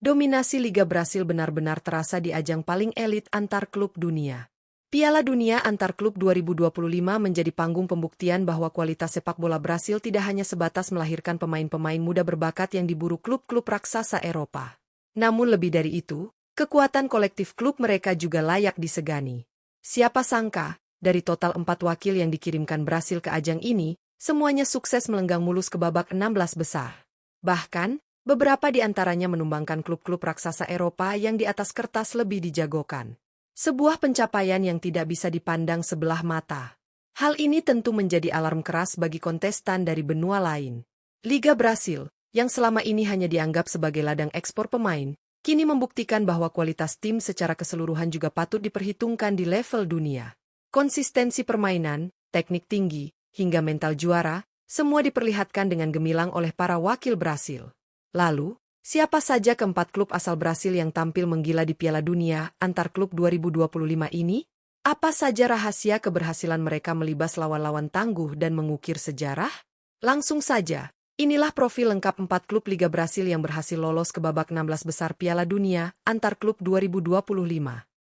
Dominasi Liga Brasil benar-benar terasa di ajang paling elit antar klub dunia. Piala Dunia Antar Klub 2025 menjadi panggung pembuktian bahwa kualitas sepak bola Brasil tidak hanya sebatas melahirkan pemain-pemain muda berbakat yang diburu klub-klub raksasa Eropa. Namun lebih dari itu, kekuatan kolektif klub mereka juga layak disegani. Siapa sangka, dari total 4 wakil yang dikirimkan Brasil ke ajang ini, semuanya sukses melenggang mulus ke babak 16 besar. Bahkan, beberapa di antaranya menumbangkan klub-klub raksasa Eropa yang di atas kertas lebih dijagokan. Sebuah pencapaian yang tidak bisa dipandang sebelah mata. Hal ini tentu menjadi alarm keras bagi kontestan dari benua lain. Liga Brasil, yang selama ini hanya dianggap sebagai ladang ekspor pemain, kini membuktikan bahwa kualitas tim secara keseluruhan juga patut diperhitungkan di level dunia. Konsistensi permainan, teknik tinggi, hingga mental juara, semua diperlihatkan dengan gemilang oleh para wakil Brasil. Lalu, siapa saja keempat klub asal Brasil yang tampil menggila di Piala Dunia Antar Klub 2025 ini? Apa saja rahasia keberhasilan mereka melibas lawan-lawan tangguh dan mengukir sejarah? Langsung saja, inilah profil lengkap 4 klub Liga Brasil yang berhasil lolos ke babak 16 besar Piala Dunia Antar Klub 2025.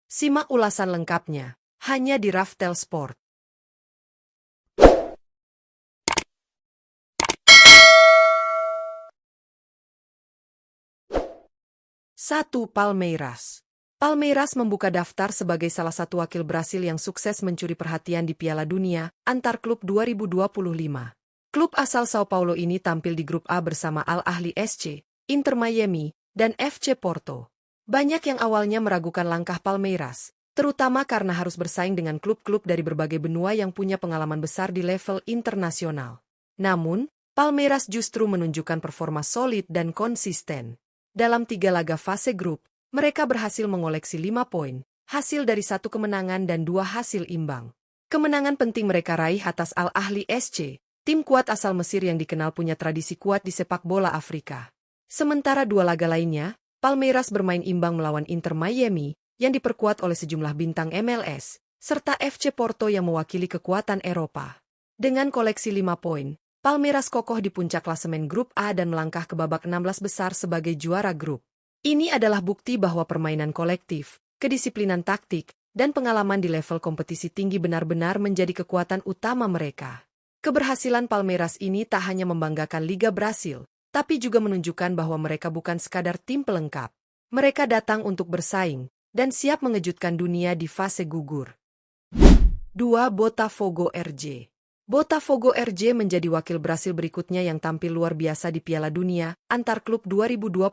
Simak ulasan lengkapnya, hanya di Raftel Sport. 1. Palmeiras. Palmeiras membuka daftar sebagai salah satu wakil Brasil yang sukses mencuri perhatian di Piala Dunia Antar Klub 2025. Klub asal Sao Paulo ini tampil di grup A bersama Al Ahly SC, Inter Miami, dan FC Porto. Banyak yang awalnya meragukan langkah Palmeiras, terutama karena harus bersaing dengan klub-klub dari berbagai benua yang punya pengalaman besar di level internasional. Namun, Palmeiras justru menunjukkan performa solid dan konsisten. Dalam 3 laga fase grup, mereka berhasil mengoleksi 5 poin, hasil dari 1 kemenangan dan 2 hasil imbang. Kemenangan penting mereka raih atas Al Ahly SC, tim kuat asal Mesir yang dikenal punya tradisi kuat di sepak bola Afrika. Sementara 2 laga lainnya, Palmeiras bermain imbang melawan Inter Miami, yang diperkuat oleh sejumlah bintang MLS, serta FC Porto yang mewakili kekuatan Eropa. Dengan koleksi 5 poin, Palmeiras kokoh di puncak klasemen grup A dan melangkah ke babak 16 besar sebagai juara grup. Ini adalah bukti bahwa permainan kolektif, kedisiplinan taktik, dan pengalaman di level kompetisi tinggi benar-benar menjadi kekuatan utama mereka. Keberhasilan Palmeiras ini tak hanya membanggakan Liga Brasil, tapi juga menunjukkan bahwa mereka bukan sekadar tim pelengkap. Mereka datang untuk bersaing, dan siap mengejutkan dunia di fase gugur. 2. Botafogo RJ. Botafogo RJ menjadi wakil Brasil berikutnya yang tampil luar biasa di Piala Dunia Antar Klub 2025.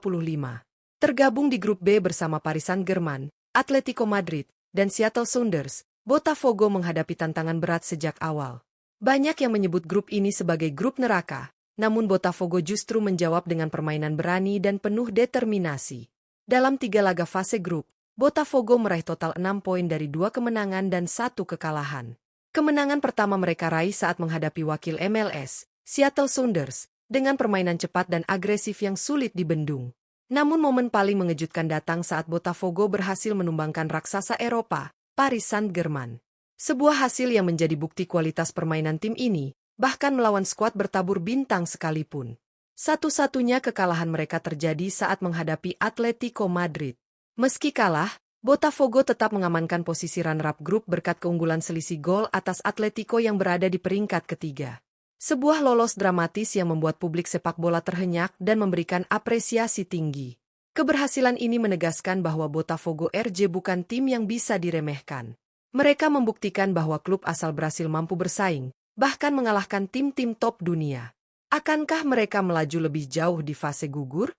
Tergabung di grup B bersama Paris Saint-Germain, Atletico Madrid, dan Seattle Sounders, Botafogo menghadapi tantangan berat sejak awal. Banyak yang menyebut grup ini sebagai grup neraka, namun Botafogo justru menjawab dengan permainan berani dan penuh determinasi. Dalam 3 laga fase grup, Botafogo meraih total 6 poin dari 2 kemenangan dan 1 kekalahan. Kemenangan pertama mereka raih saat menghadapi wakil MLS, Seattle Sounders, dengan permainan cepat dan agresif yang sulit dibendung. Namun momen paling mengejutkan datang saat Botafogo berhasil menumbangkan raksasa Eropa, Paris Saint-Germain. Sebuah hasil yang menjadi bukti kualitas permainan tim ini, bahkan melawan skuad bertabur bintang sekalipun. Satu-satunya kekalahan mereka terjadi saat menghadapi Atletico Madrid. Meski kalah, Botafogo tetap mengamankan posisi runner-up grup berkat keunggulan selisih gol atas Atletico yang berada di peringkat ketiga. Sebuah lolos dramatis yang membuat publik sepak bola terhenyak dan memberikan apresiasi tinggi. Keberhasilan ini menegaskan bahwa Botafogo RJ bukan tim yang bisa diremehkan. Mereka membuktikan bahwa klub asal Brasil mampu bersaing, bahkan mengalahkan tim-tim top dunia. Akankah mereka melaju lebih jauh di fase gugur?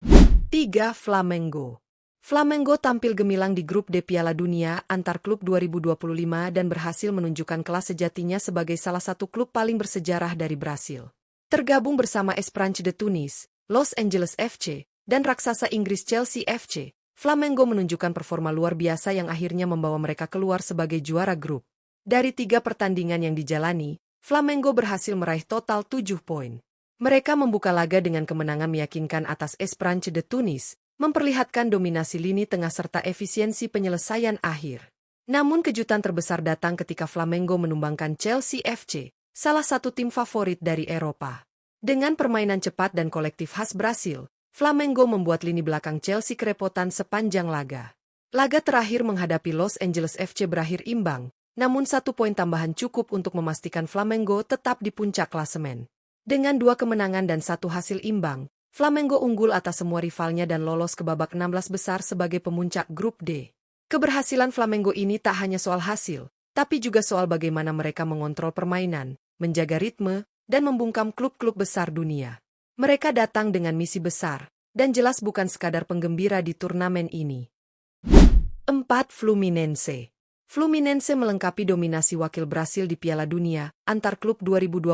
3. Flamengo. Flamengo tampil gemilang di grup D Piala Dunia Antar Klub 2025 dan berhasil menunjukkan kelas sejatinya sebagai salah satu klub paling bersejarah dari Brasil. Tergabung bersama Esperance de Tunis, Los Angeles FC, dan raksasa Inggris Chelsea FC, Flamengo menunjukkan performa luar biasa yang akhirnya membawa mereka keluar sebagai juara grup. Dari 3 pertandingan yang dijalani, Flamengo berhasil meraih total 7 poin. Mereka membuka laga dengan kemenangan meyakinkan atas Esperance de Tunis, memperlihatkan dominasi lini tengah serta efisiensi penyelesaian akhir. Namun kejutan terbesar datang ketika Flamengo menumbangkan Chelsea FC, salah satu tim favorit dari Eropa. Dengan permainan cepat dan kolektif khas Brasil, Flamengo membuat lini belakang Chelsea kerepotan sepanjang laga. Laga terakhir menghadapi Los Angeles FC berakhir imbang, namun 1 poin tambahan cukup untuk memastikan Flamengo tetap di puncak klasemen. Dengan 2 kemenangan dan 1 hasil imbang, Flamengo unggul atas semua rivalnya dan lolos ke babak 16 besar sebagai pemuncak grup D. Keberhasilan Flamengo ini tak hanya soal hasil, tapi juga soal bagaimana mereka mengontrol permainan, menjaga ritme, dan membungkam klub-klub besar dunia. Mereka datang dengan misi besar, dan jelas bukan sekadar penggembira di turnamen ini. 4. Fluminense. Fluminense melengkapi dominasi wakil Brasil di Piala Dunia antar klub 2025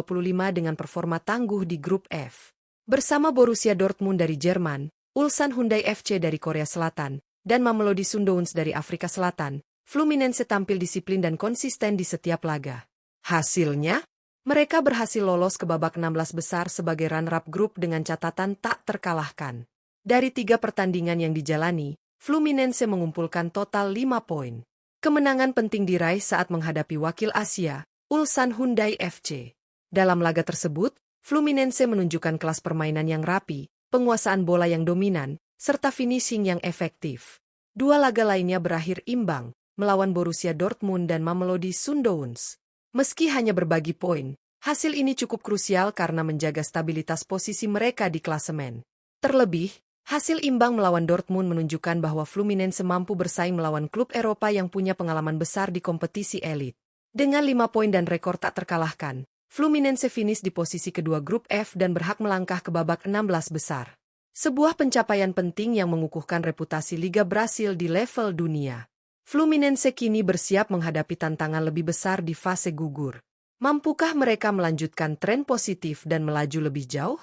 dengan performa tangguh di grup F. Bersama Borussia Dortmund dari Jerman, Ulsan Hyundai FC dari Korea Selatan, dan Mamelodi Sundowns dari Afrika Selatan, Fluminense tampil disiplin dan konsisten di setiap laga. Hasilnya, mereka berhasil lolos ke babak 16 besar sebagai runner-up grup dengan catatan tak terkalahkan. Dari 3 pertandingan yang dijalani, Fluminense mengumpulkan total 5 poin. Kemenangan penting diraih saat menghadapi wakil Asia, Ulsan Hyundai FC. Dalam laga tersebut, Fluminense menunjukkan kelas permainan yang rapi, penguasaan bola yang dominan, serta finishing yang efektif. 2 laga lainnya berakhir imbang, melawan Borussia Dortmund dan Mamelodi Sundowns. Meski hanya berbagi poin, hasil ini cukup krusial karena menjaga stabilitas posisi mereka di klasemen. Terlebih, hasil imbang melawan Dortmund menunjukkan bahwa Fluminense mampu bersaing melawan klub Eropa yang punya pengalaman besar di kompetisi elit. Dengan 5 poin dan rekor tak terkalahkan, Fluminense finish di posisi kedua grup F dan berhak melangkah ke babak 16 besar. Sebuah pencapaian penting yang mengukuhkan reputasi Liga Brasil di level dunia. Fluminense kini bersiap menghadapi tantangan lebih besar di fase gugur. Mampukah mereka melanjutkan tren positif dan melaju lebih jauh?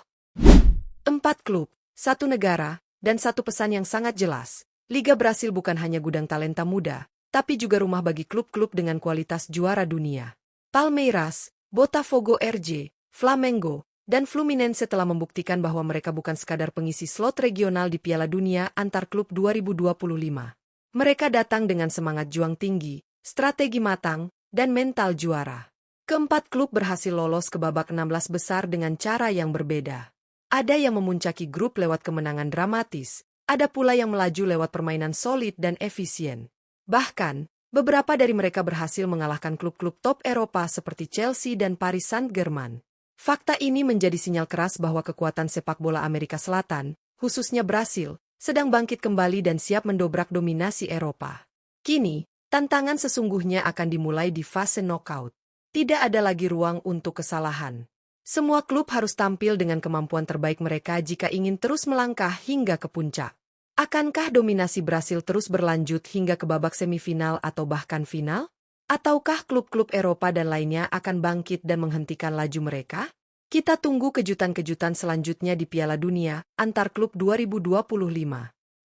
4 klub, 1 negara, dan 1 pesan yang sangat jelas. Liga Brasil bukan hanya gudang talenta muda, tapi juga rumah bagi klub-klub dengan kualitas juara dunia. Palmeiras, Botafogo RJ, Flamengo, dan Fluminense telah membuktikan bahwa mereka bukan sekadar pengisi slot regional di Piala Dunia antar klub 2025. Mereka datang dengan semangat juang tinggi, strategi matang, dan mental juara. Keempat klub berhasil lolos ke babak 16 besar dengan cara yang berbeda. Ada yang memuncaki grup lewat kemenangan dramatis, ada pula yang melaju lewat permainan solid dan efisien. Bahkan, beberapa dari mereka berhasil mengalahkan klub-klub top Eropa seperti Chelsea dan Paris Saint-Germain. Fakta ini menjadi sinyal keras bahwa kekuatan sepak bola Amerika Selatan, khususnya Brasil, sedang bangkit kembali dan siap mendobrak dominasi Eropa. Kini, tantangan sesungguhnya akan dimulai di fase knockout. Tidak ada lagi ruang untuk kesalahan. Semua klub harus tampil dengan kemampuan terbaik mereka jika ingin terus melangkah hingga ke puncak. Akankah dominasi Brasil terus berlanjut hingga ke babak semifinal atau bahkan final? Ataukah klub-klub Eropa dan lainnya akan bangkit dan menghentikan laju mereka? Kita tunggu kejutan-kejutan selanjutnya di Piala Dunia antar klub 2025.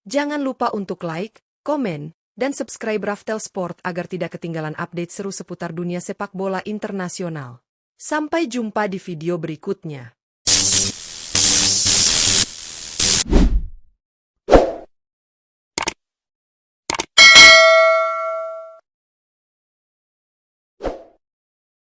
Jangan lupa untuk like, komen, dan subscribe Raftel Sport agar tidak ketinggalan update seru seputar dunia sepak bola internasional. Sampai jumpa di video berikutnya.